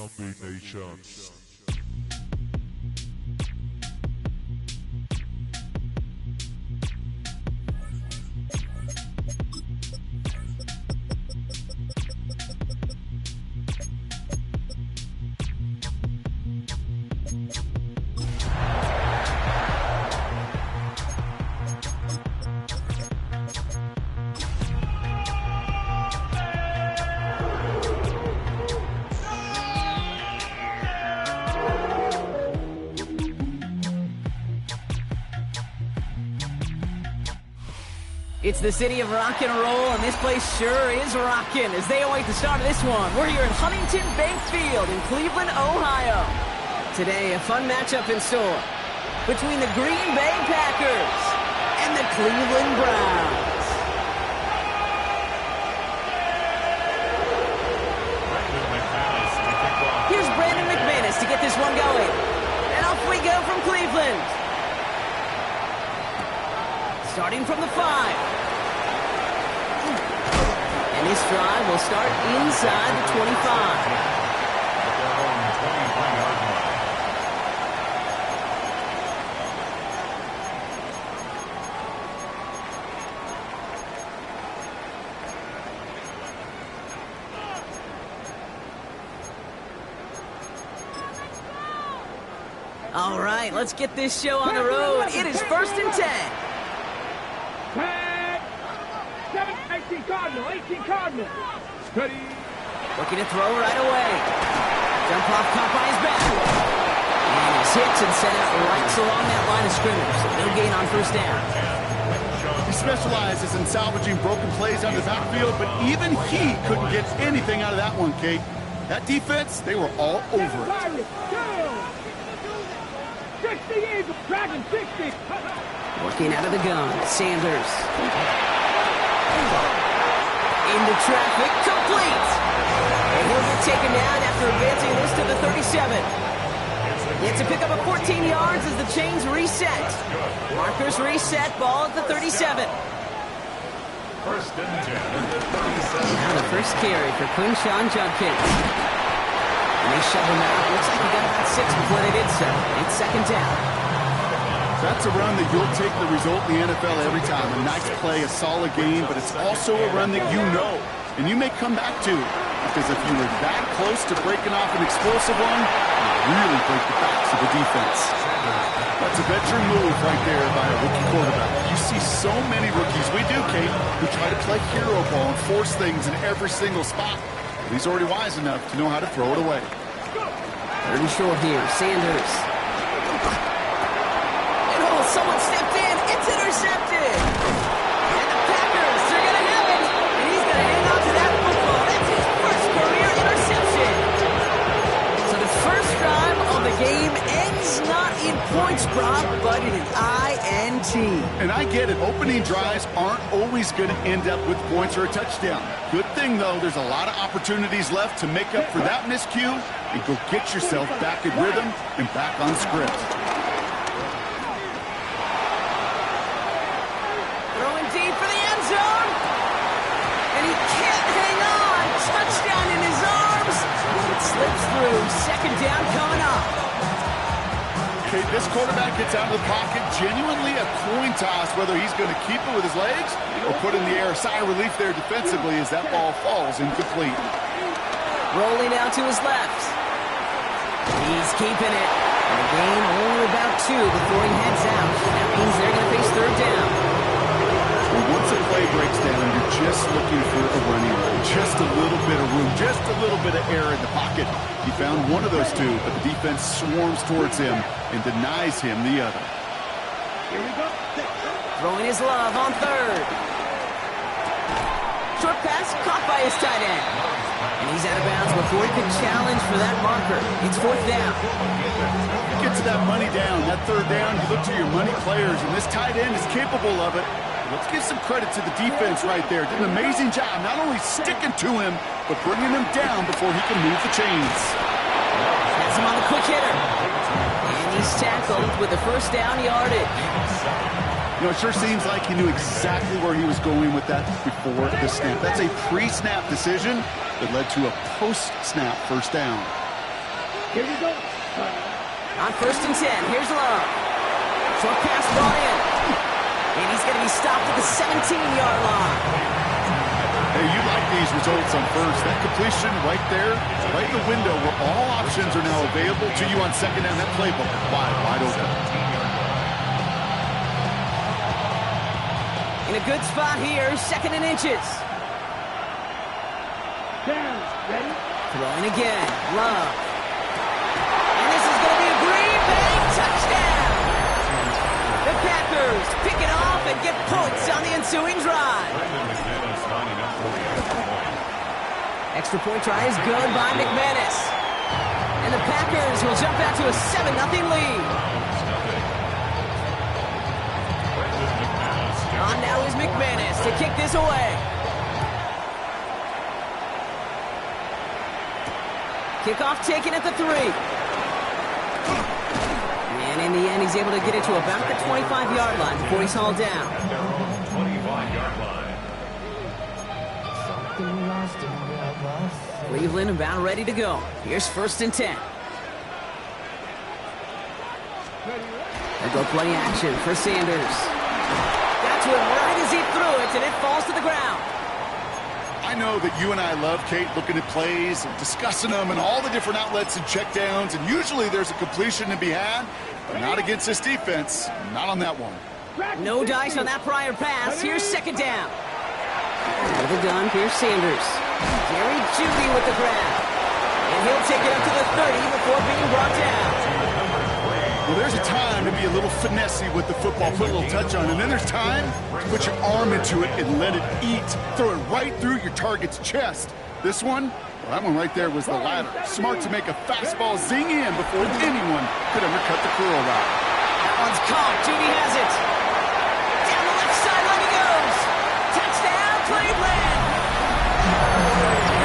GZ26. It's the city of rock and roll, and this place sure is rocking as they await the start of this one. We're here at Huntington Bank Field in Cleveland, Ohio. Today, a fun matchup in store between the Green Bay Packers and the Cleveland Browns. Here's Brandon McManus to get this one going. And off we go from Cleveland. Starting from the 5. And this drive will start inside the 25. All right, let's get this show on the road. It is 1st and 10. 18 Cardinal. Steady. Looking to throw right away. Jump off, caught by his back. And he's hit and sent out right along that line of scrimmage. So no gain on 1st down. He specializes in salvaging broken plays out of the backfield, but even he couldn't get anything out of that one, Kate. That defense, they were all over it. 60 Eagles, Dragon 60. Working out of the gun, Sanders. Into traffic, complete. And he'll get taken down after advancing this to the 37. It's a pickup of 14 yards as the chains reset. Markers reset, ball at the 37. 1st and 10 at the 37. Now the first carry for Quinshawn Judkins. And they shove him out. Looks like he got about 6 before they did so. It's 2nd down. That's a run that you'll take the result in the NFL every time. A nice play, a solid game, but it's also a run that you know, and you may come back to. Because if you were that close to breaking off an explosive one, you really break the backs of the defense. That's a veteran move right there by a rookie quarterback. You see so many rookies, we do, Kate, who try to play hero ball and force things in every single spot. But he's already wise enough to know how to throw it away. 3rd and short here, Sanders. Someone stepped in. It's intercepted. And the Packers, they're going to have it. And he's going to hang on to that football. That's his first career interception. So the first drive of the game ends not in points, Brock, but in an INT. And I get it. Opening drives aren't always going to end up with points or a touchdown. Good thing, though, there's a lot of opportunities left to make up for that miscue and go get yourself back in rhythm and back on script. Slips through. 2nd down coming up. Okay, this quarterback gets out of the pocket. Genuinely a coin toss whether he's going to keep it with his legs or put in the air. Sigh of relief there defensively as that ball falls incomplete. Rolling out to his left. He's keeping it. And the game only about 2 before he heads out. That means they're going to face 3rd down. Once a play breaks down, you're just looking for a running room. Just a little bit of room, just a little bit of air in the pocket. He found one of those 2, but the defense swarms towards him and denies him the other. Here we go. Throwing his love on 3rd. Short pass caught by his tight end. And he's out of bounds before he could challenge for that marker. It's 4th down. You get to that money down, that 3rd down, you look to your money players, and this tight end is capable of it. Let's give some credit to the defense right there. Did an amazing job not only sticking to him, but bringing him down before he can move the chains. Has him on the quick hitter. And he's tackled with the 1st down yardage. You know, it sure seems like he knew exactly where he was going with that before the snap. That's a pre-snap decision that led to a post-snap 1st down. Here we go. On 1st and 10, here's Love. Short pass brought in. And he's going to be stopped at the 17-yard line. Hey, you like these results on first. That completion right there, right in the window where all options are now available to you on second down. That playbook wide open. In a good spot here, 2nd and inches. Down. Ready? Throwing again. Love. And this is going to be a Green Bay touchdown. The Packers pick it off and get points on the ensuing drive. Extra point try is good by McManus. And the Packers will jump out to a 7-0 lead. On now is McManus to kick this away. Kickoff taken at the 3. And in the end, he's able to get it to about the 25-yard line before he's hauled down. At their own 25-yard line. Cleveland about ready to go. Here's 1st and 10. They'll go play action for Sanders. Got to him right as he threw it, and it falls to the ground. I know that you and I love, Kate, looking at plays and discussing them and all the different outlets and checkdowns, and usually there's a completion to be had, but not against this defense. Not on that one. No dice on that prior pass. Here's 2nd down. Out of the gun, here's Sanders. Jerry Jeudy with the grab. And he'll take it up to the 30 before being brought down. Well, there's a time to be a little finessey with the football, put a little touch on, and then there's time to put your arm into it and let it eat. Throw it right through your target's chest. This one, well, that one right there was the latter. Smart to make a fastball zing in before anyone could undercut the curl route. That one's caught. Jeudy has it. Down the left sideline he goes. Touchdown, Cleveland.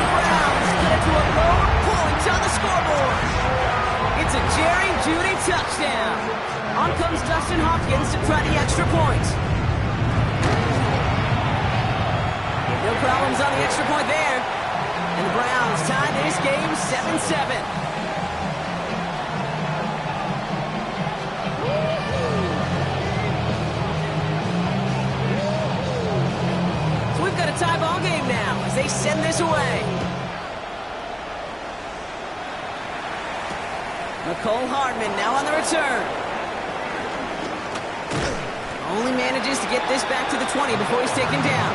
The Browns get it to a low point on the scoreboard. It's a Jerry Jeudy touchdown. On comes Dustin Hopkins to try the extra point. No problems on the extra point there. And the Browns tie this game 7-7. So we've got a tie ball game now as they send this away. Nicole Hardman now on the return. Only manages to get this back to the 20 before he's taken down.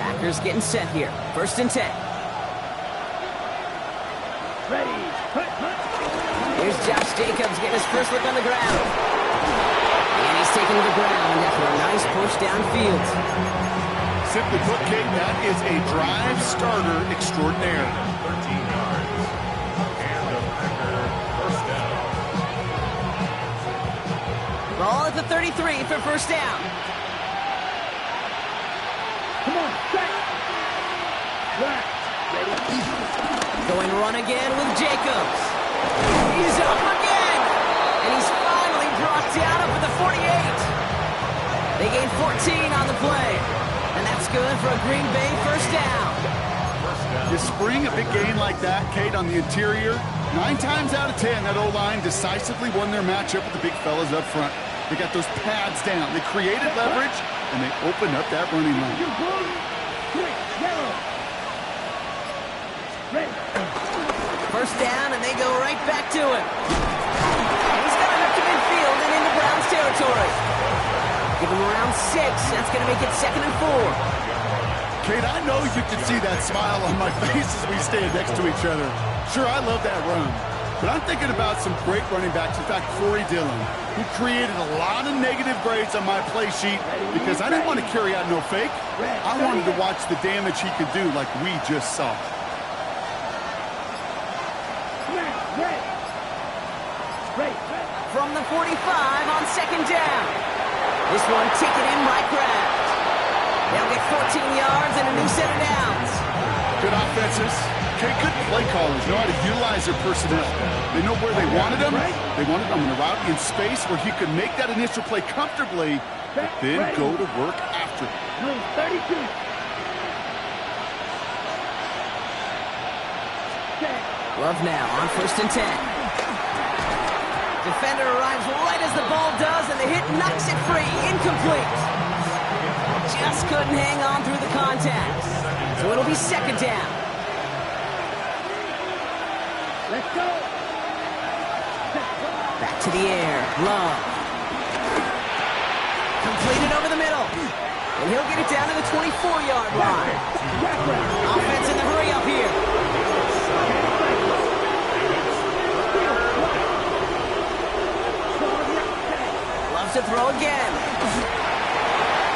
Packers getting set here. 1st and 10. Ready. Here's Josh Jacobs getting his first look on the ground. And he's taken to the ground after a nice push downfield. Simply put, Kate, that is a drive starter extraordinaire. 13 yards. And the Packer first down. Ball at the 33 for 1st down. Come on, set. Right. Ready. Going run again with Jacobs. He's up again. And he's finally brought down up at the 48. They gain 14 on the play. And that's good for a Green Bay first down. You spring a big gain like that, Kate, on the interior, 9 times out of 10, that O-line decisively won their matchup with the big fellas up front. They got those pads down. They created leverage, and they opened up that running lane. First down, and they go right back to him. He's got it up to midfield and into Browns territory. Give him around 6. That's going to make it 2nd and 4. Kate, I know you can see that smile on my face as we stand next to each other. Sure, I love that run. But I'm thinking about some great running backs. In fact, Corey Dillon, who created a lot of negative grades on my play sheet because I didn't want to carry out no fake. I wanted to watch the damage he could do like we just saw. From the 45 on 2nd down. This one taken in by Kraft. They'll get 14 yards and a new set of downs. Good offenses. Okay, good play callers know how to utilize their personnel. They know where they wanted them. They wanted them in a route in space where he could make that initial play comfortably, then go to work after. No, 32. Love now on 1st and 10. Defender arrives right as the ball does, and the hit knocks it free. Incomplete. Just couldn't hang on through the contact. So it'll be 2nd down. Let's go. Back to the air. Love. Completed over the middle. And he'll get it down to the 24-yard line. Offense in the hurry up here. Loves to throw again.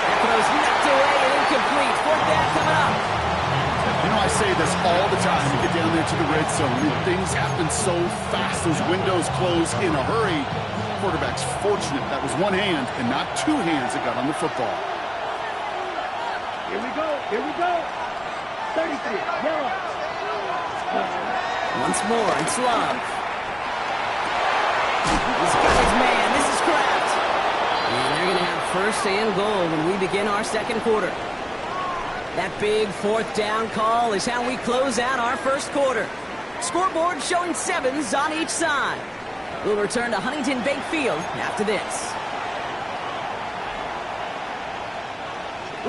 That throw's knocked away and incomplete. 4th down coming up. You know, I say this all the time. You get down there to the red zone, and things happen so fast. Those windows close in a hurry. Quarterback's fortunate that was one hand and not two hands that got on the football. Here we go. Here we go. 33. Yellow. Once more, it's Love. He's got his man. This is Kraft. And they're going to have 1st and goal when we begin our 2nd quarter. That big 4th down call is how we close out our 1st quarter. Scoreboard showing 7s on each side. We'll return to Huntington Bank Field after this.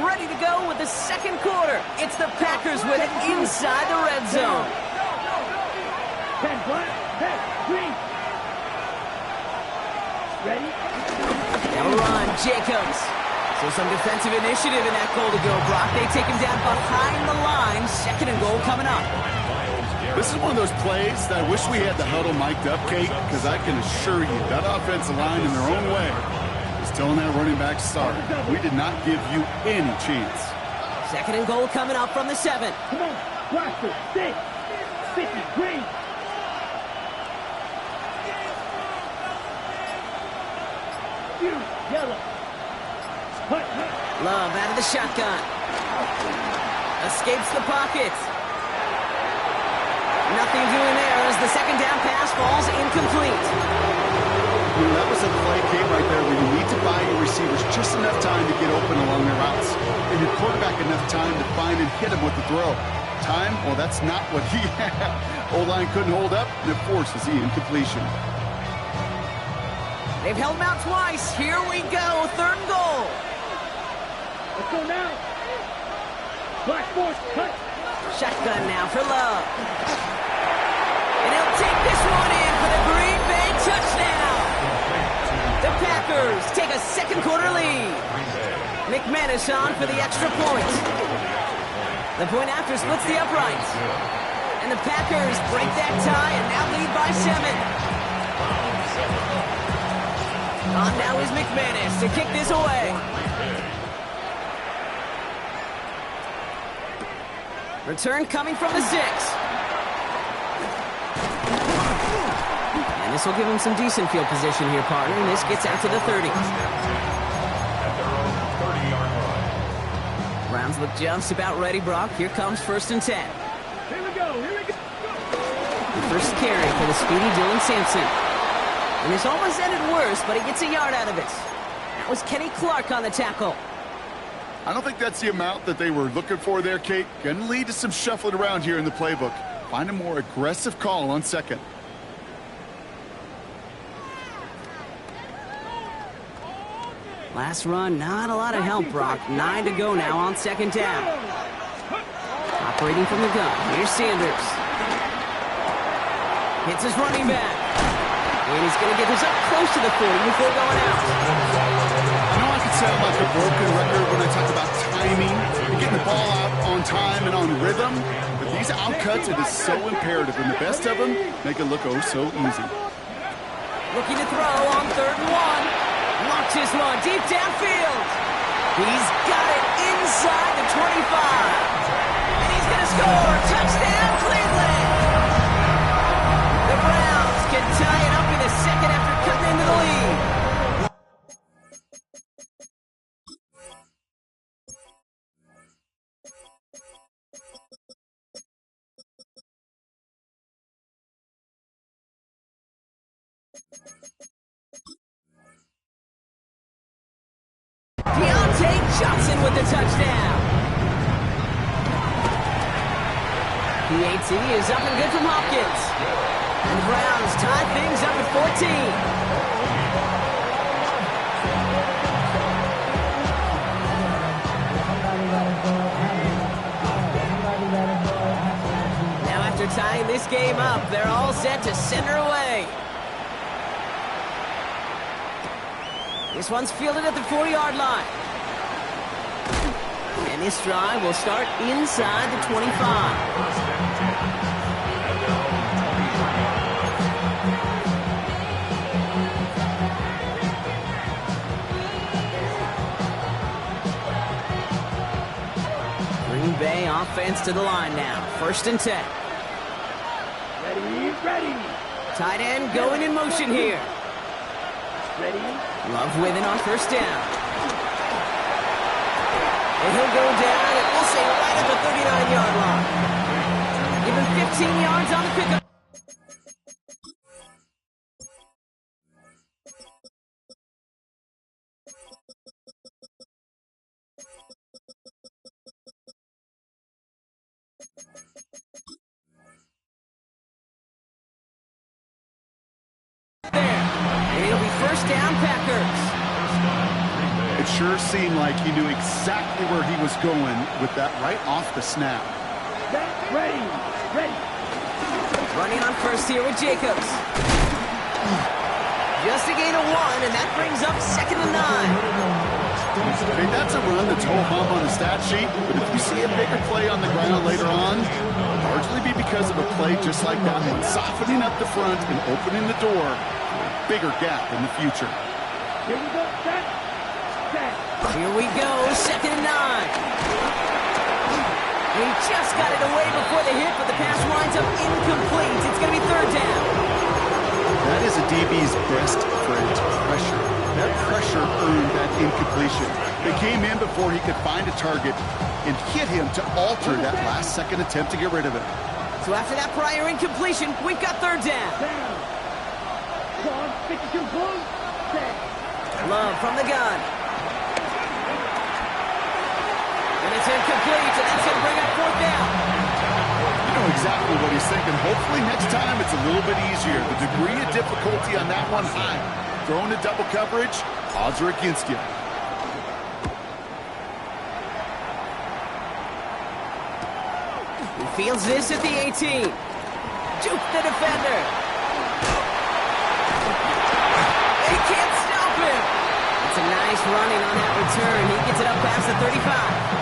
Ready to go with the 2nd quarter. It's the Packers with it inside the red zone. 10 black, 10 green. Ready? They'll run, Jacobs. So some defensive initiative in that goal to go, Brock. They take him down behind the line. 2nd and goal coming up. This is one of those plays that I wish we had the huddle mic'd up, Kate, because I can assure you that offensive line in their own way is telling that running back start. We did not give you any chance. 2nd and goal coming up from the 7. Come on. Blaster, 6. 50, green. Yellow. Hut, hut. Love out of the shotgun. Escapes the pocket. Nothing doing there as the 2nd down pass falls incomplete. You know, that was a play, Kate, right there where you need to buy your receivers just enough time to get open along their routes. And your quarterback enough time to find and hit him with the throw. Time? Well, that's not what he had. O-line couldn't hold up, and it forces the incompletion. They've held him out twice. Here we go. 3rd and goal. Let's go now. Black force, cut. Shotgun now for Love. And he'll take this one in for the Green Bay touchdown. The Packers take a 2nd quarter lead. McManus on for the extra point. The point after splits the uprights. And the Packers break that tie and now lead by 7. On now is McManus to kick this away. Return coming from the 6. And this will give him some decent field position here, partner. And this gets out to the 30. Browns look just about ready, Brock. Here comes 1st and 10. Here we go. Here we go. First carry for the speedy Dylan Sampson. And this almost ended worse, but he gets a yard out of it. That was Kenny Clark on the tackle. I don't think that's the amount that they were looking for there, Kate. Going to lead to some shuffling around here in the playbook. Find a more aggressive call on 2nd. Last run, not a lot of help, Brock. 9 to go now on 2nd down. Operating from the gun, here's Sanders. Hits his running back. And he's going to get this up close to the 40 before going out. I know I can sound like a broken record when I talk about timing and getting the ball out on time and on rhythm, but these outcuts, it is so imperative, and the best of them make it look oh so easy. Looking to throw on 3rd and 1. Launches one deep downfield. He's got it inside the 25. And he's going to score. Touchdown, Cleveland. The Browns can tie it up in the 2nd after cutting into the lead. Johnson with the touchdown. PAT is up and good from Hopkins. And the Browns tie things up at 14. Now after tying this game up, they're all set to send her away. This one's fielded at the 40-yard line. And this drive will start inside the 25. Green Bay offense to the line now. 1st and 10. Ready. Tight end going in motion here. Ready. Love with it on 1st down. And he'll go down, and we'll say right at the 39-yard line. Give him 15 yards on the pickup. There. And it'll be 1st down, Packers. It sure seemed like he knew exactly where he was going with that right off the snap. Ready. Running on 1st here with Jacobs. Just a gain of 1, and that brings up 2nd and 9. Okay, that's a run that's ho-hum on the stat sheet, but if you see a bigger play on the ground later on, it'll largely be because of a play just like that one, softening up the front and opening the door for a bigger gap in the future. Here we go. Set. Here we go, 2nd and 9. He just got it away before the hit, but the pass winds up incomplete. It's going to be 3rd down. That is a DB's best friend, pressure. That pressure earned that incompletion. They came in before he could find a target and hit him to alter that last-second attempt to get rid of it. So after that prior incompletion, we've got 3rd down. Down. 52 full. Set. Love from the gun. And it's incomplete, and that's going to bring up 4th down. You know exactly what he's thinking. Hopefully next time it's a little bit easier. The degree of difficulty on that one high. Throwing to double coverage, odds are against you. He fields this at the 18. Juke the defender. He can't stop him. It's a nice running on that return. He gets it up past the 35.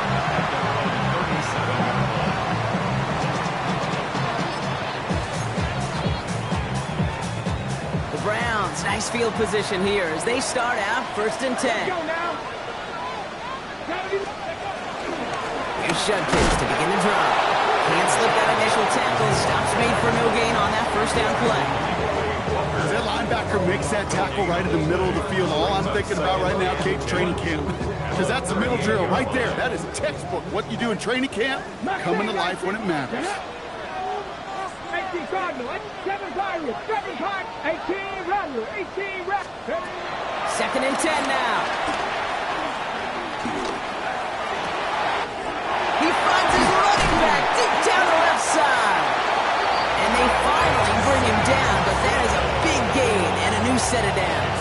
Browns, nice field position here as they start out 1st and 10. Here's Judkins to begin the drive. Can't slip that initial tackle. Stops made for no gain on that 1st down play. As that linebacker makes that tackle right in the middle of the field, all I'm thinking about right now, Kate, training camp. Because that's the middle drill right there. That is textbook. What you do in training camp, coming to life when it matters. 18 Cardinal, 7 Pirates, 7 Pirates, 18 Rattler, 18 Rattler. 2nd and 10 now. He finds his running back deep down the left side. And they finally bring him down, but that is a big gain and a new set of downs.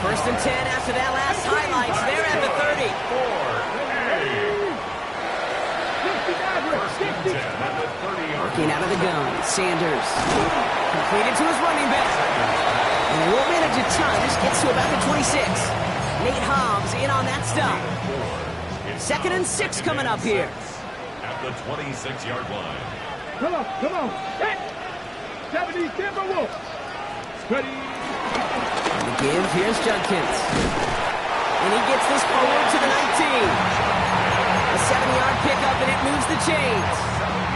1st and 10 after that last highlights. They're at the 30. 60. Working out of the gun, Sanders. Completed to his running back. And won't manage a ton. This gets to about the 26. Nate Hobbs in on that stop. 2nd and 6 coming up here. At the 26-yard line. Come on. Set. 70 Timberwolves. Ready. And the give, here's Judkins. And he gets this forward to the 19. A 7-yard pickup, and it moves the chains.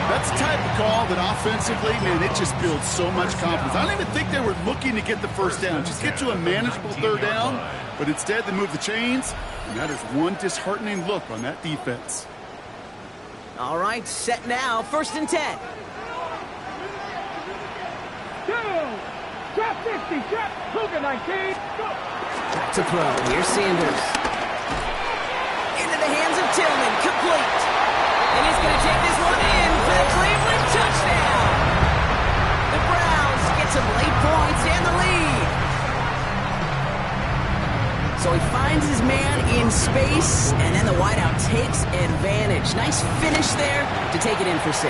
That's the type of call that offensively, man, it just builds so much confidence. I don't even think they were looking to get the 1st down. Just get to a manageable 3rd down, but instead they move the chains, and that is one disheartening look on that defense. All right, set now, 1st and 10. Drop 50, drop, Luka 19, go. Back to throw, here's Sanders. Tillman, complete. And he's going to take this one in for the Cleveland touchdown. The Browns get some late points and the lead. So he finds his man in space, and then the wideout takes advantage. Nice finish there to take it in for 6.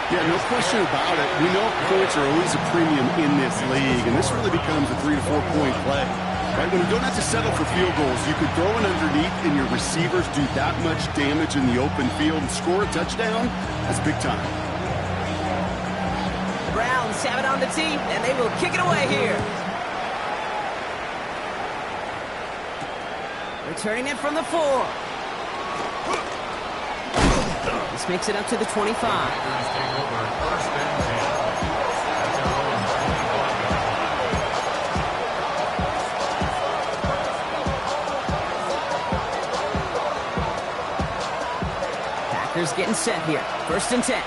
Yeah, no question about it. We know points are always a premium in this league, and this really becomes a 3 to 4 point play. Right? When you don't have to settle for field goals, you could throw it underneath and your receivers do that much damage in the open field and score a touchdown. That's big time. The Browns have it on the tee, and they will kick it away here. Returning it from the 4. This makes it up to the 25. Packers getting set here. 1st and 10.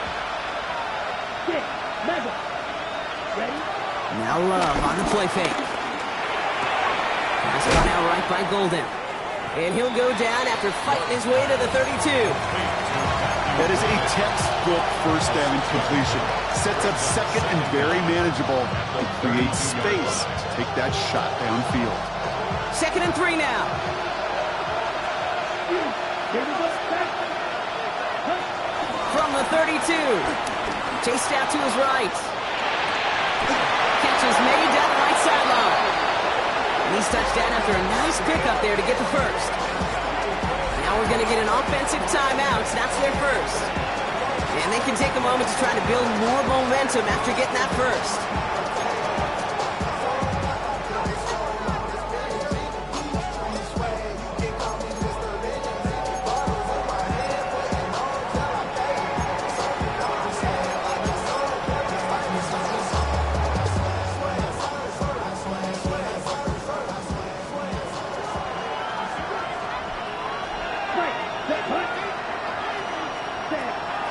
Now Love on the play fake. Pass gone out right by Golden. And he'll go down after fighting his way to the 32. That is a textbook 1st down completion. Sets up 2nd and very manageable and creates space to take that shot downfield. 2nd and 3 now. From the 32. Chased out to his right. Catch is made down the right sideline. And he's touched down after a nice pickup there to get the 1st. Now we're going to get an offensive timeout. That's their 1st. And they can take a moment to try to build more momentum after getting that 1st.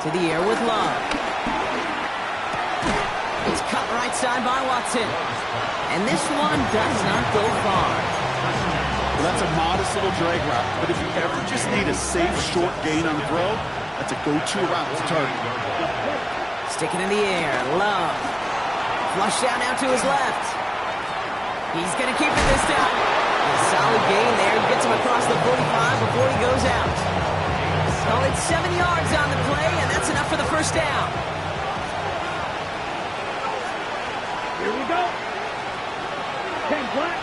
To the air with Love. It's cut right side by Watson. And this one does not go far. Well, that's a modest little drag route, but if you ever just need a safe, short gain on the throw, that's a go-to route to target. Sticking in the air, Love. Flush down out to his left. He's going to keep it this time. A solid gain there. Gets him across the 45 before he goes out. So it's 7 yards on the play, and that's enough for the 1st down. Here we go. 10 black.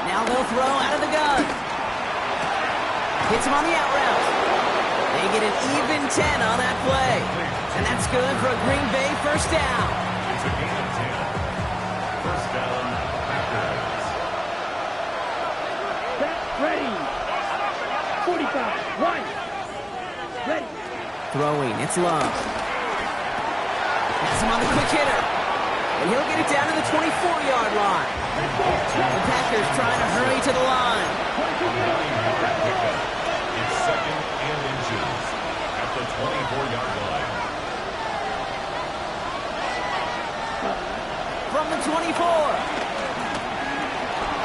Now they'll throw out of the gun. Hits him on the out route. They get an even 10 on that play. And that's good for a Green Bay 1st down. It's a gain of 10. 1st down, Packers. Ready. 45. 1. Ready. Throwing. It's Love. That's him on the quick hitter. And he'll get it down to the 24-yard line. The Packers trying to hurry to the line. It's 2nd and inches at the 24-yard line. From the 24.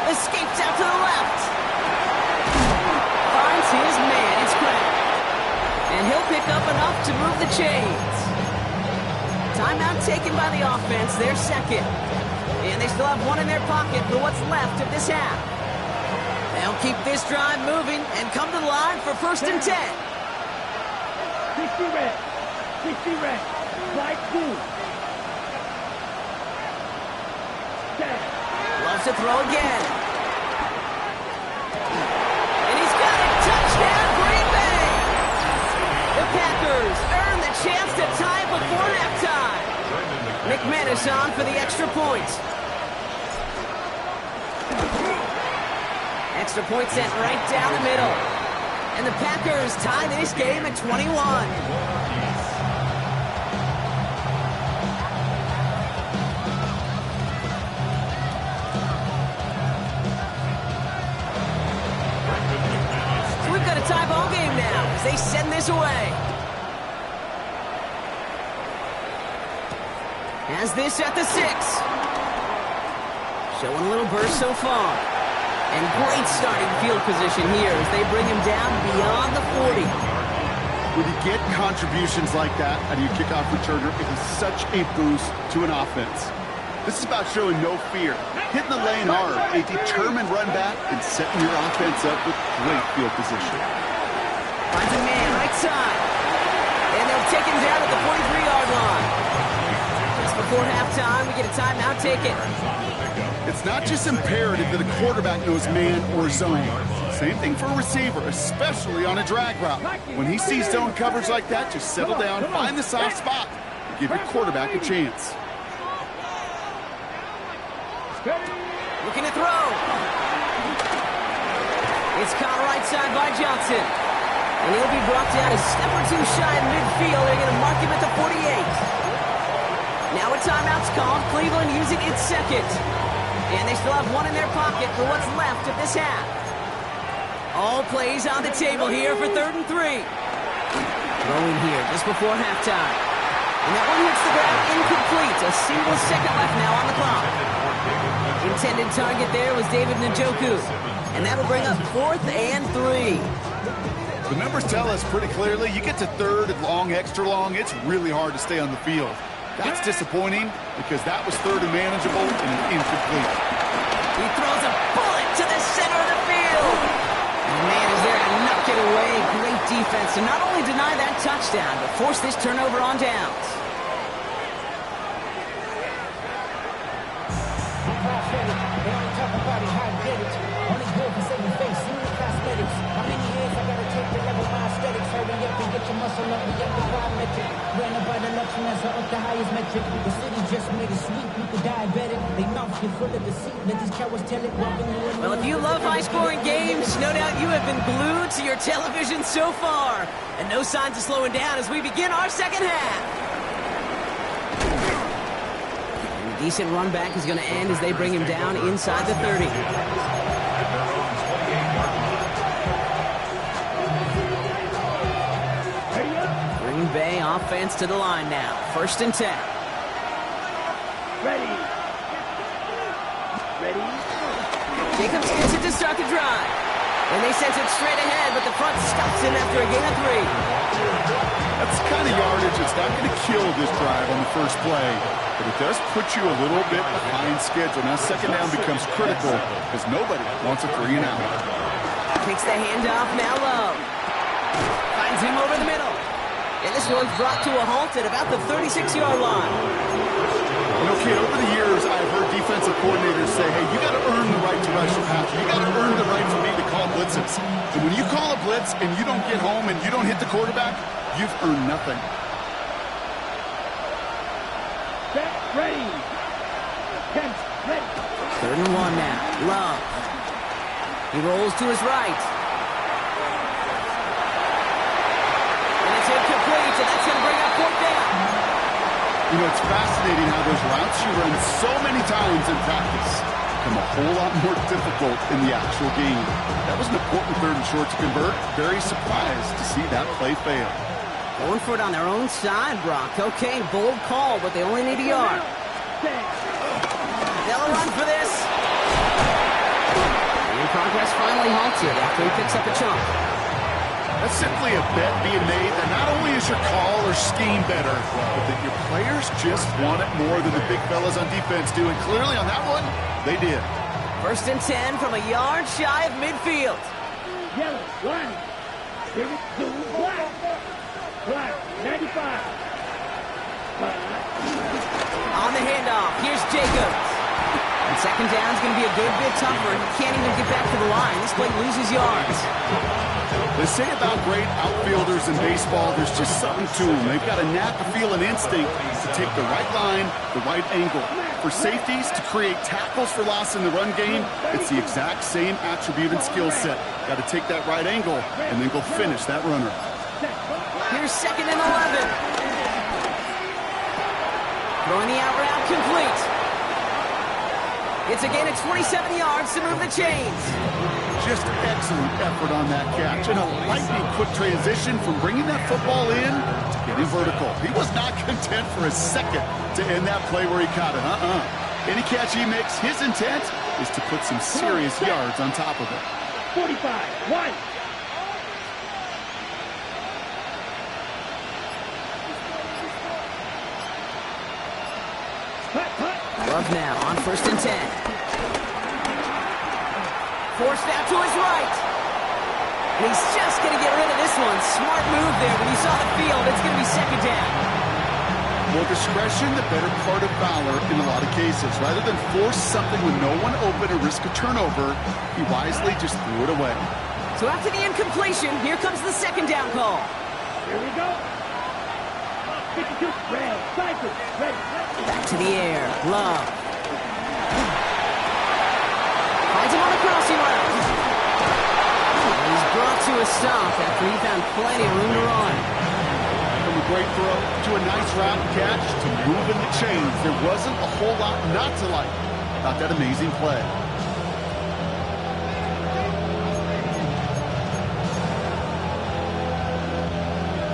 Escapes out to the left. Finds his man. It's Craig. And he'll pick up enough to move the chains. Timeout taken by the offense. They're 2nd. And they still have 1 in their pocket for what's left of this half. They'll keep this drive moving and come to the line for 1st and 10. 60 red. 60 red. Flight 2. Loves to throw again. And he's got it. Touchdown, Green Bay. The Packers earn the chance to tie it before halftime. McManus on for the extra point. Extra point sent right down the middle. And the Packers tie this game at 21. Tie ball game now as they send this away. Has this at the 6. Showing a little burst so far. And great starting field position here as they bring him down beyond the 40. When you get contributions like that out of your kickoff returner, it is such a boost to an offense. This is about showing no fear, hitting the lane hard, a determined run back, and setting your offense up with great field position. Finds a man right side. And they'll take him down at the 43-yard line. Just before halftime, we get a timeout taken. It's not just imperative that a quarterback knows man or zone. Same thing for a receiver, especially on a drag route. When he sees zone coverage like that, just settle down, find the soft spot, and give your quarterback a chance. Looking to throw. It's caught right side by Johnson. And he'll be brought down a step or two shy in midfield. They're going to mark him at the 48. Now a timeout's called. Cleveland using its second. And they still have one in their pocket for what's left of this half. All plays on the table here for 3rd and 3. Throwing here just before halftime. And that one hits the ground incomplete. A single second left now on the clock. Intended target there was David Njoku. And that'll bring up 4th and 3. The numbers tell us pretty clearly, you get to 3rd and long, extra long, it's really hard to stay on the field. That's disappointing because that was 3rd and manageable and incomplete. He throws a bullet to the center of the field. And man, is there to knock it away. Great defense to not only deny that touchdown, but force this turnover on downs. Well, if you love high-scoring games, no doubt you have been glued to your television so far. And no signs of slowing down as we begin our second half. And a decent run back is going to end as they bring him down inside the 30. Green Bay offense to the line now. 1st and 10. Ready. Jacobs gets it to start the drive. And they sent it straight ahead, but the front stops him after a gain of 3. That's the kind of yardage that's not going to kill this drive on the first play, but it does put you a little bit behind schedule. Now 2nd down becomes critical because nobody wants a 3 and out. Takes the handoff, now low. Finds him over the middle. And this one's brought to a halt at about the 36-yard line. You know, kid, over the years, I've heard defensive coordinators say, hey, you got to earn the right to rush the passer. You got to earn the right for me to call blitzes. And when you call a blitz and you don't get home and you don't hit the quarterback, you've earned nothing. Set, ready. 10, ready. 3rd and 1 now. Love. He rolls to his right. And it's incomplete, and that's going to bring up 4th down. You know, it's fascinating how those routes you run so many times in practice become a whole lot more difficult in the actual game. That was an important 3rd and short to convert. Very surprised to see that play fail. Going for it on their own side, Brock. Okay, bold call, but they only need a yard. They'll run for this. And progress finally halted after he picks up a chunk. That's simply a bet being made that not only is your call or scheme better, but that your players just want it more than the big fellas on defense do. And clearly on that one, they did. 1st and 10 from a yard shy of midfield. Yellow, 1. Give it to black. Black, 95. On the handoff, here's Jacobs. And 2nd down is going to be a good bit tougher. He can't even get back to the line. This play loses yards. They say about great outfielders in baseball, there's just something to them. They've got a knack, a feel, an instinct to take the right line, the right angle. For safeties, to create tackles for loss in the run game, it's the exact same attribute and skill set. Got to take that right angle and then go finish that runner. Here's 2nd and 11. Throwing the out route complete. It's a gain of 27 yards to move the chains. Just excellent effort on that catch. And a lightning quick transition from bringing that football in to getting vertical. He was not content for a second to end that play where he caught it. Any catch he makes, his intent is to put some serious yards on top of it. 45, 1. Love now on 1st and 10. Forced out to his right. And he's just going to get rid of this one. Smart move there. When you saw the field, it's going to be 2nd down. More discretion, the better part of valor in a lot of cases. Rather than force something with no one open or risk a turnover, he wisely just threw it away. So after the incompletion, here comes the 2nd down call. Here we go. 52, red, cycle, ready. Back to the air. Love. Finds him on the crossing route. He's brought to a stop after he found plenty of room to run. From a great throw to a nice round catch to moving the chains, there wasn't a whole lot not to like about that amazing play.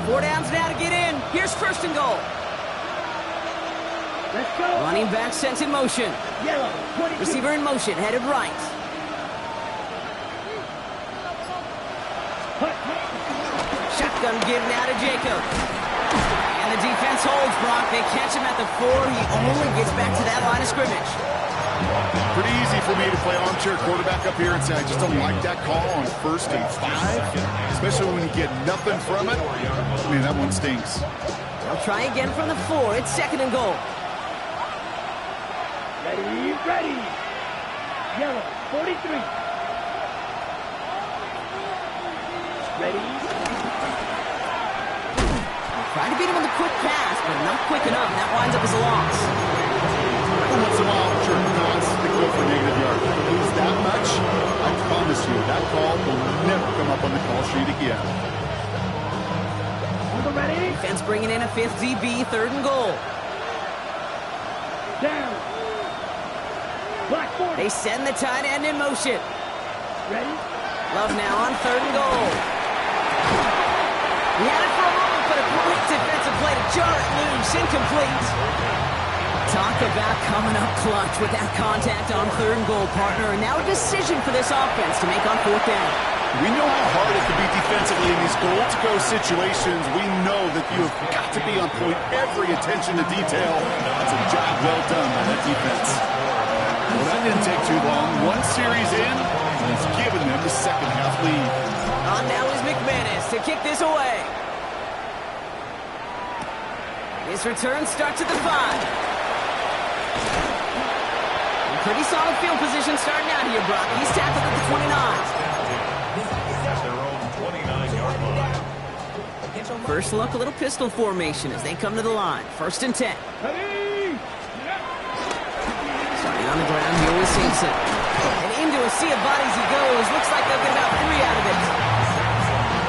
Four downs now to get in. Here's 1st and goal. Let's go. Running back sent in motion. Yellow, 22. Receiver in motion, headed right. Shotgun give now to Jacob. And the defense holds, Brock. They catch him at the 4. He only gets back to that line of scrimmage. Pretty easy for me to play armchair quarterback up here and say I just don't like that call on 1st and 5, especially when you get nothing from it. I mean, that one stinks. They'll try again from the 4. It's 2nd and goal. Ready, ready. Yellow, 43. Ready. Trying to beat him with a quick pass, but not quick enough. That winds up as a loss. Every once in a while, sure, they go for negative yards. If you lose that much, I promise you, that call will never come up on the call sheet again. Ready. Defense bringing in a 5th DB, 3rd and goal. Down. Black 40. They send the tight end in motion. Ready. Love now on 3rd and goal. He had it for a moment, but a great defensive play to jar it loose. Incomplete. Talk about coming up clutch with that contact on 3rd and goal, partner. And now a decision for this offense to make on 4th down. We know how hard it can be defensively in these goal-to-go situations. We know that you have got to be on point, every attention to detail. That's a job well done by that defense. Well, that didn't take too long. One series in, and he's given them the 2nd half lead. On now is McManus to kick this away. His return starts at the 5. Pretty solid field position starting out here, Brock. He's tackled at the 29. At their own 29-yard line. First look, a little pistol formation as they come to the line. 1st and 10. Ready. Starting on the ground here with Simpson. And into a sea of bodies he goes. Looks like they'll get about 3 out of it.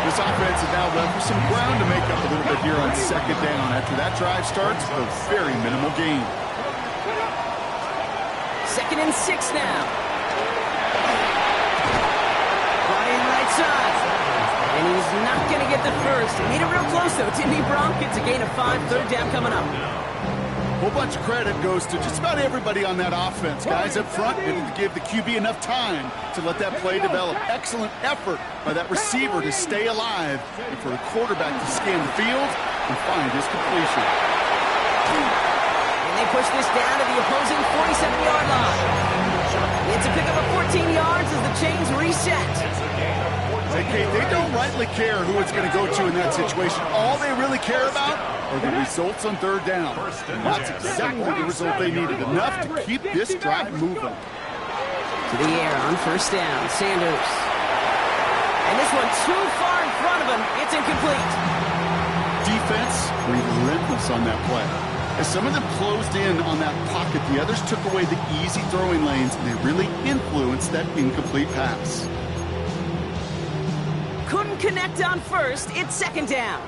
This offense is now left with some ground to make up a little bit here on 2nd down. After that drive starts, a very minimal gain. 2nd and 6 now. Brought in right side. And he's not going to get the first. He made it real close, though, didn't he, Bronk? It's a gain of 5, 3rd down coming up. A whole bunch of credit goes to just about everybody on that offense. Guys up front able to give the QB enough time to let that play develop. Excellent effort by that receiver to stay alive and for the quarterback to scan the field and find his completion. And they push this down to the opposing 47-yard line. It's a pickup of 14 yards as the chains reset. Hey, Kate, they don't rightly care who it's going to go to in that situation. All they really care about are the results on 3rd down. And that's exactly the result they needed. Enough to keep this drive moving. To the air on 1st down. Sanders. And this one too far in front of him. It's incomplete. Defense relentless on that play. As some of them closed in on that pocket, the others took away the easy throwing lanes, and they really influenced that incomplete pass. Couldn't connect on 1st. It's 2nd down.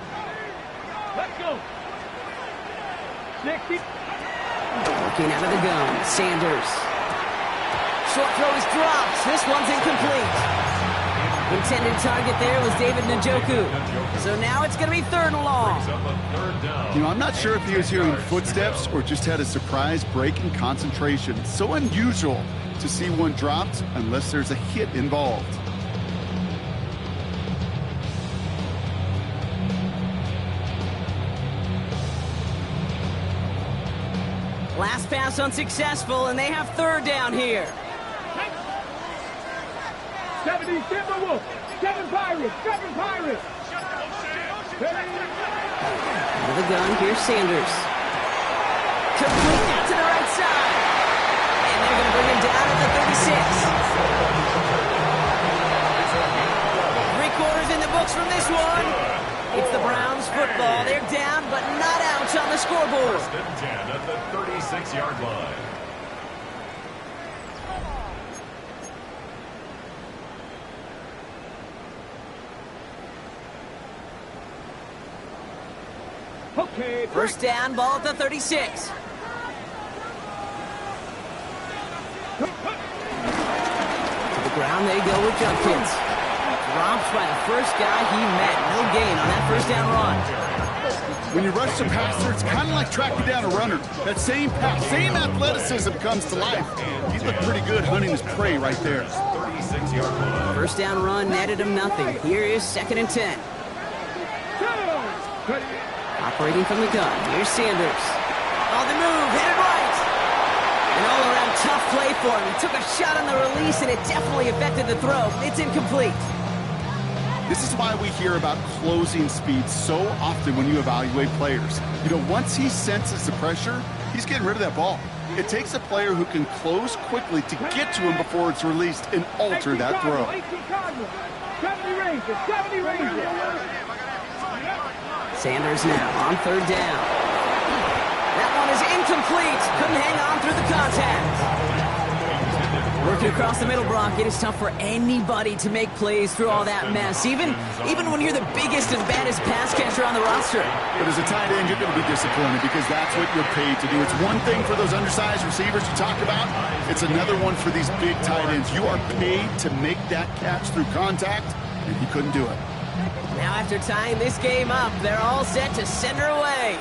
Let's go. 60. Looking out of the gun. Sanders. Short throw is dropped. This one's incomplete. Intended target there was David Njoku. So now it's going to be 3rd and long. You know, I'm not sure if he was hearing footsteps or just had a surprise break in concentration. It's so unusual to see one dropped unless there's a hit involved. Last pass unsuccessful, and they have 3rd down here. 70 Timberwolves, 7 Pirates, 7 Pirates. Out of the gun, here's Sanders. Complete out to the right side. And they're going to bring him down at the 36. 3/4 in the books from this one. It's the Browns football. They're down, but not out on the scoreboard. 1st and 10 at the 36-yard line. Okay, 1st down, ball at the 36. To the ground they go with Junkins. Drops by the first guy he met. No gain on that 1st down run. When you rush the passer, it's kind of like tracking down a runner. That same pass, same athleticism comes to life. He looked pretty good hunting his prey right there. 36-yard line. 1st down run netted him nothing. Here is 2nd and 10. Operating from the gun. Here's Sanders. On the move, headed right. An all-around tough play for him. He took a shot on the release, and it definitely affected the throw. It's incomplete. This is why we hear about closing speed so often when you evaluate players. You know, once he senses the pressure, he's getting rid of that ball. It takes a player who can close quickly to get to him before it's released and alter that throw. 70 Rangers, 70 Rangers. Sanders now on 3rd down. That one is incomplete. Couldn't hang on through the contact. Working across the middle, Brock, it is tough for anybody to make plays through all that mess, even when you're the biggest and baddest pass catcher on the roster. But as a tight end, you're going to be disappointed because that's what you're paid to do. It's one thing for those undersized receivers you talk about. It's another one for these big tight ends. You are paid to make that catch through contact, and he couldn't do it. Now after tying this game up, they're all set to send her away.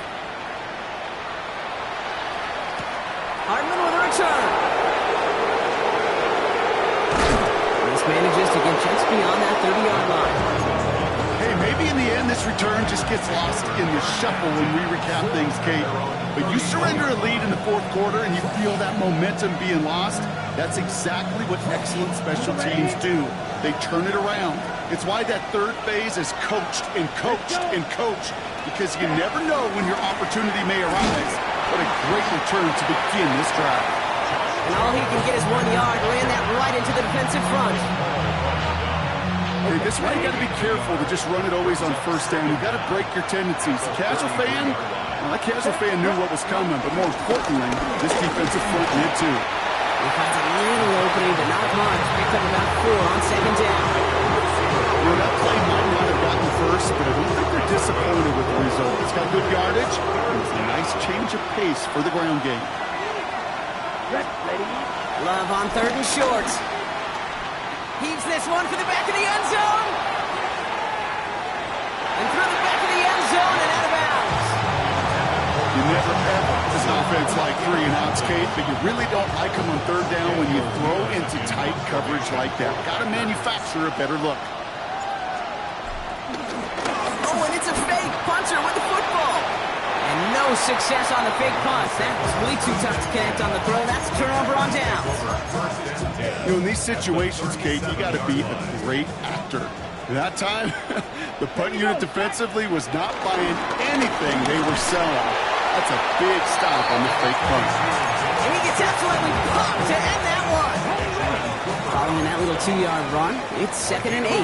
Hardman with a return. Manages to get just beyond that 30-yard line. Hey, maybe in the end this return just gets lost in the shuffle when we recap things, Kate. But you surrender a lead in the 4th quarter and you feel that momentum being lost. That's exactly what excellent special teams do. They turn it around. It's why that 3rd phase is coached and coached and coached, because you never know when your opportunity may arise. What a great return to begin this drive. And all he can get is 1 yard, land that right into the defensive front. Hey, this is why you got to be careful to just run it always on 1st down. You got to break your tendencies. The casual fan, well, that casual fan knew what was coming, but more importantly, this defensive front did too. He finds a little opening, but not much. Picked up about 4 on 2nd down. You know, that play might not have gotten first, but I don't think they're disappointed with the result. It's got good yardage, and it's a nice change of pace for the ground game. Love on 3rd and short. Heaves this one for the back of the end zone. And through the back of the end zone and out of bounds. You never ever this offense like 3 and outs, Kate, but you really don't like them on 3rd down when you throw into tight coverage like that. Got to manufacture a better look. Oh, and it's a fake punter with the football. And no success on the fake punt. That was way too tough to connect on the throw. That's a turnover on downs. You know, in these situations, Kate, you got to be a great actor. That time, the punt unit defensively was not buying anything they were selling. That's a big stop on the fake punt. And he gets absolutely pumped to end that one. Following that little 2-yard run, it's 2nd and 8.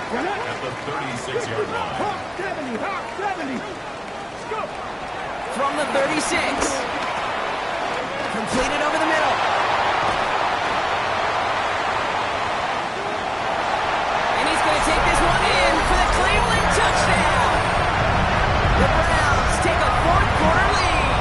At the 36-yard line. 70. From the 36. Completed over the middle. And he's going to take this one in for the Cleveland touchdown. The Browns take a 4th quarter lead.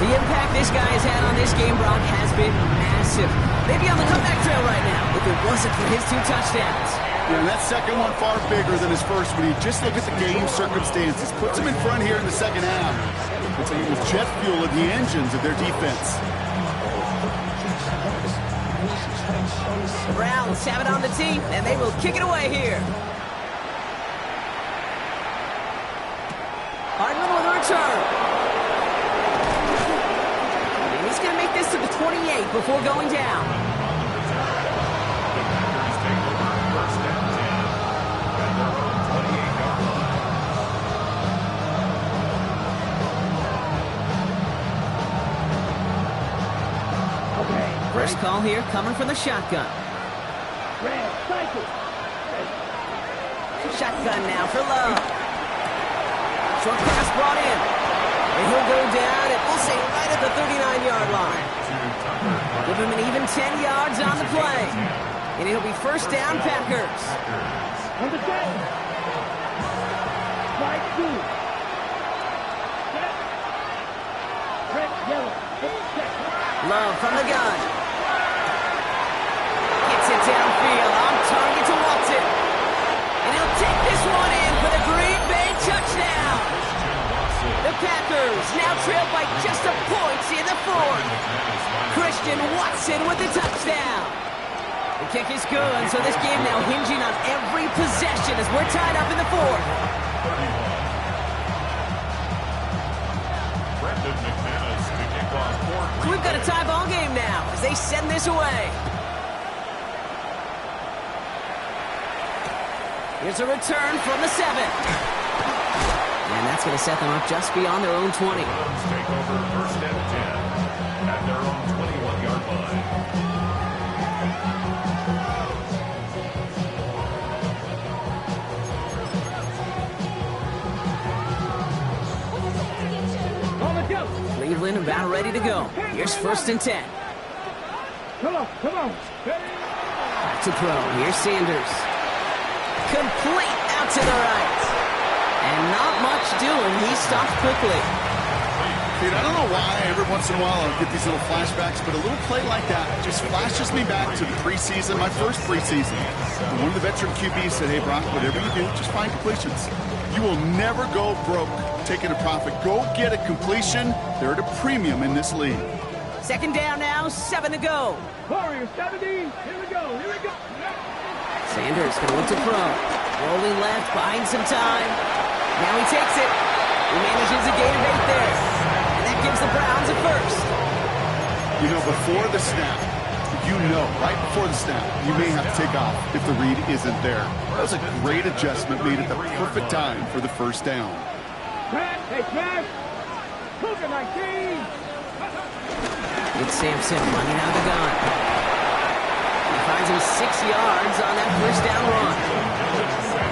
The impact this guy has had on this game, Brock, has been massive. They'd be on the comeback trail right now if it wasn't for his 2 touchdowns. Yeah, and that second one far bigger than his first one. You just look at the game circumstances. Puts him in front here in the second half. It was jet fuel in the engines of their defense. The Browns have it on the tee, and they will kick it away here. Hardman with a return. And he's going to make this to the 28 before going down. First call here coming from the shotgun. Shotgun now for Love. Short pass brought in. And he'll go down and we'll say right at the 39-yard line. Give him an even 10 yards on the play. And it'll be first down, Packers. On the 10. Strike 2. Red, yellow. Love from the gun. Gets it downfield on target to Watson. And he'll take this one in for the Green Bay touchdown. The Packers now trail by just a point in the 4th. Christian Watson with the touchdown. The kick is good, so this game now hinging on every possession as we're tied up in the 4th. So we've got a tie ball game now as they send this away. Here's a return from the 7. And that's going to set them up just beyond their own 20. Take over first and 10 at their own 21-yard line. Cleveland about ready to go. Here's first and 10. Come on. Back to throw. Here's Sanders. Complete out to the right. And not much doing. He stopped quickly. Dude, I don't know why every once in a while I'll get these little flashbacks, but a little play like that just flashes me back to the preseason, my first preseason. And one of the veteran QBs said, hey, Brock, whatever you do, just find completions. You will never go broke taking a profit. Go get a completion. They're at a premium in this league. Second down now, 7 to go. Warriors 70. Here we go. Sanders going to look to throw. Rolling left, buying some time. Now he takes it. He manages a gain of 8 there. And that gives the Browns a first. You know, before the snap, right before the snap, you may have to take off if the read isn't there. That was a great adjustment made at the perfect time for the first down. Crash. Cougar 19. It's Sampson running out of the gun. He finds him 6 yards on that first down run.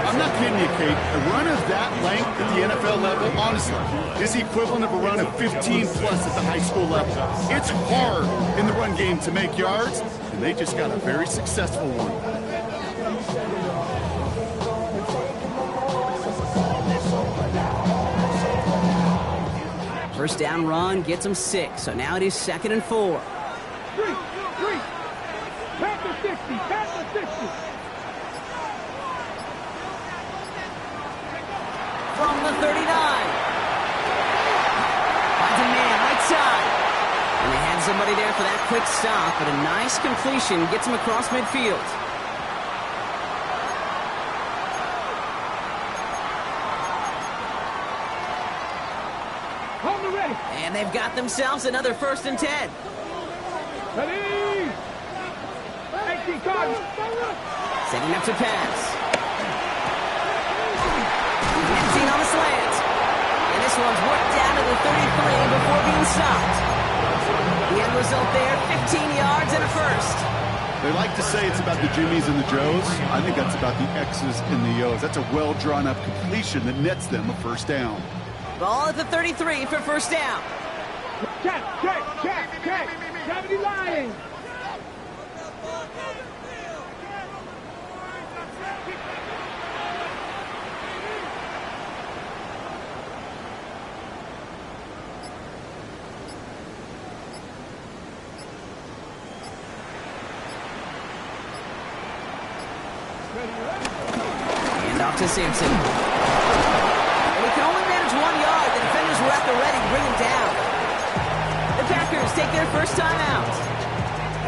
I'm not kidding you, Kate. A run of that length at the NFL level, honestly, is the equivalent of a run of 15-plus at the high school level. It's hard in the run game to make yards, and they just got a very successful one. First down run gets him 6, so now it is 2nd and 4. 3. Pack the 60. From the 39. Finds a man right side. And they had somebody there for that quick stop, but a nice completion gets him across midfield. On the ready. And they've got themselves another first and 10. Ready. 18 Cardinals. Setting up to pass. Seen on the slant. And this one's worked down to the 33 before being stopped. The end result there, 15 yards and a first. They like to say it's about the Jimmies and the Joes. I think that's about the X's and the O's. That's a well-drawn-up completion that nets them a first down. Ball at the 33 for first down. Check. 70 Lions. And off to Simpson. And he can only manage 1 yard. The defenders were at the ready to bring him down. The Packers take their first time out,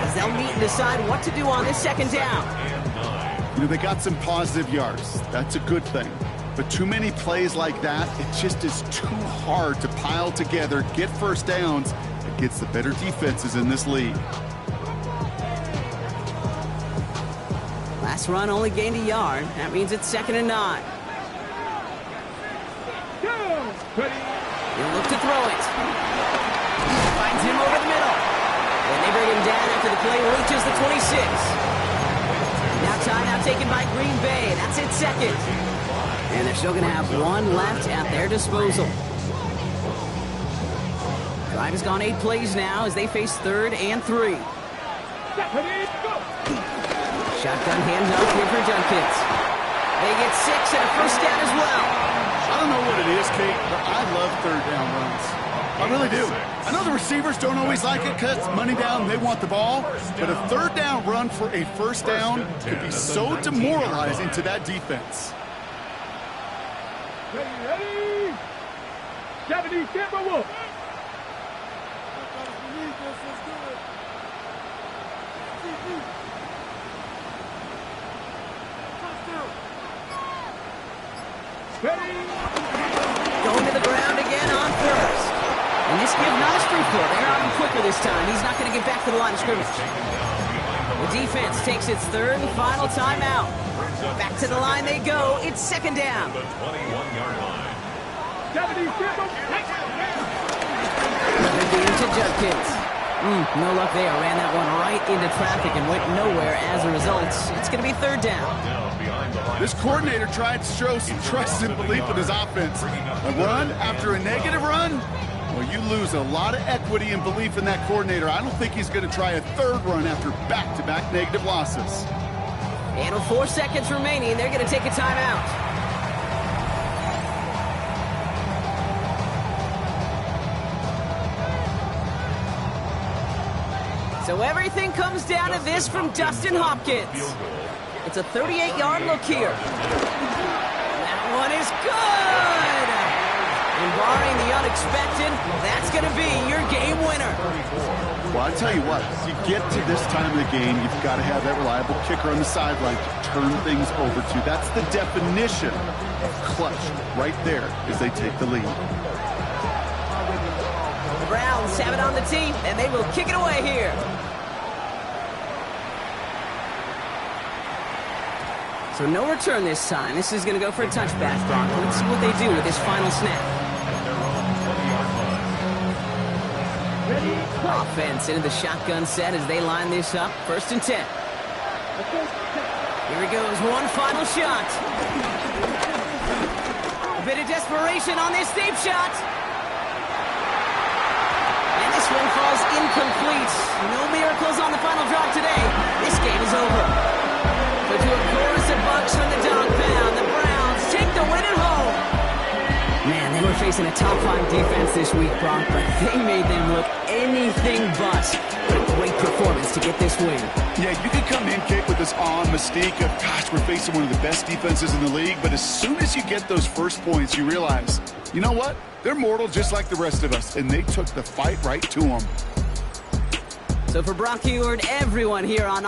as they'll meet and decide what to do on this second down. You know, they got some positive yards. That's a good thing. But too many plays like that, it just is too hard to pile together, get first downs against the better defenses in this league. Last run only gained a yard. That means it's 2nd and 9. He'll look to throw it. Finds him over the middle. And they bring him down after the play reaches the 26. Now timeout taken by Green Bay. That's it, 2nd. And they're still going to have 1 left at their disposal. Drive has gone 8 plays now as they face 3rd and 3. Shotgun handoff here for Junkins. They get 6 and a first down as well. I don't know what it is, Kate, but I love 3rd down runs. I really do. I know the receivers don't always like it because money down, they want the ball. But a 3rd down run for a first down could be so demoralizing to that defense. Ready? 70 Timberwolves. Going to the ground again on first. And this give not a sprint for. They're on him quicker this time. He's not going to get back to the line of scrimmage. The defense takes its 3rd and final timeout. Back to the line they go. It's 2nd down. The 21-yard line. 70 Timberwolves. To Judkins. No luck there. Ran that one right into traffic and went nowhere as a result. It's going to be 3rd down. Down behind the line. This coordinator tried to show some trust and belief in his offense. A run after a negative run? Well, you lose a lot of equity and belief in that coordinator. I don't think he's going to try a 3rd run after back-to-back negative losses. And with 4 seconds remaining, they're going to take a timeout. So everything comes down to this from Dustin Hopkins. It's a 38-yard look here. That one is good! And barring the unexpected, that's going to be your game winner. Well, I tell you what, you get to this time of the game, you've got to have that reliable kicker on the sideline to turn things over to. That's the definition of clutch right there as they take the lead. The Browns have it on the tee, and they will kick it away here. So no return this time. This is going to go for a touchback, Brock. Let's see what they do with this final snap. Offense into the shotgun set as they line this up. 1st and 10. Here he goes. One final shot. A bit of desperation on this deep shot. And this one falls incomplete. No miracles on the final drive today. This game is over. But to a chorus of bucks from the dog pound, the Browns take the win at home. Man, they were facing a top-5 defense this week, Brock, but they made them look anything but. What a great performance to get this win. Yeah, you can come in, Kate, with this awe and mystique of, gosh, we're facing one of the best defenses in the league, but as soon as you get those first points, you realize, you know what? They're mortal just like the rest of us, and they took the fight right to them. So for Brock Eward, everyone here on